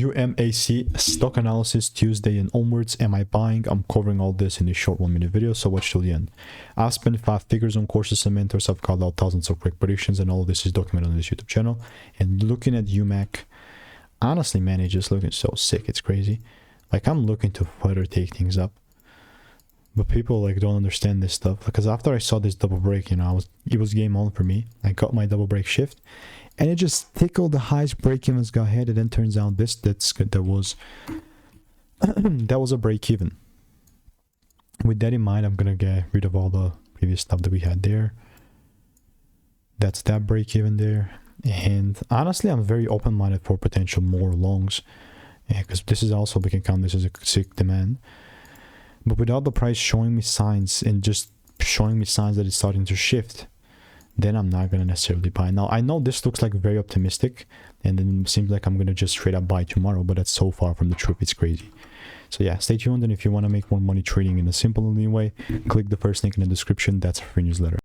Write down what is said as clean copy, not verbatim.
UMAC stock analysis Tuesday and onwards. Am I buying? I'm covering all this in this short 1-minute video, so watch till the end. I've spent 5 figures on courses and mentors. I've called out thousands of quick predictions, and all of this is documented on this YouTube channel. And looking at UMAC, honestly, man, it's just looking so sick. It's crazy. Like, I'm looking to further take things up, but people like don't understand this stuff. Because after I saw this double break, you know, it was game on for me. I got my double break shift, and it just tickled the highest break evens got hit. And then turns out that was that was a break even. With that in mind, I'm gonna get rid of all the previous stuff that we had there. That's that break even there. And honestly, I'm very open-minded for potential more longs, because this is also, we can count this as a sick demand. But without the price showing me signs and just showing me signs that it's starting to shift, then I'm not going to necessarily buy. Now, I know this looks like very optimistic, and then it seems like I'm going to just straight up buy tomorrow, but that's so far from the truth. It's crazy. So yeah, stay tuned. And if you want to make more money trading in a simple and way, click the first link in the description. That's a free newsletter.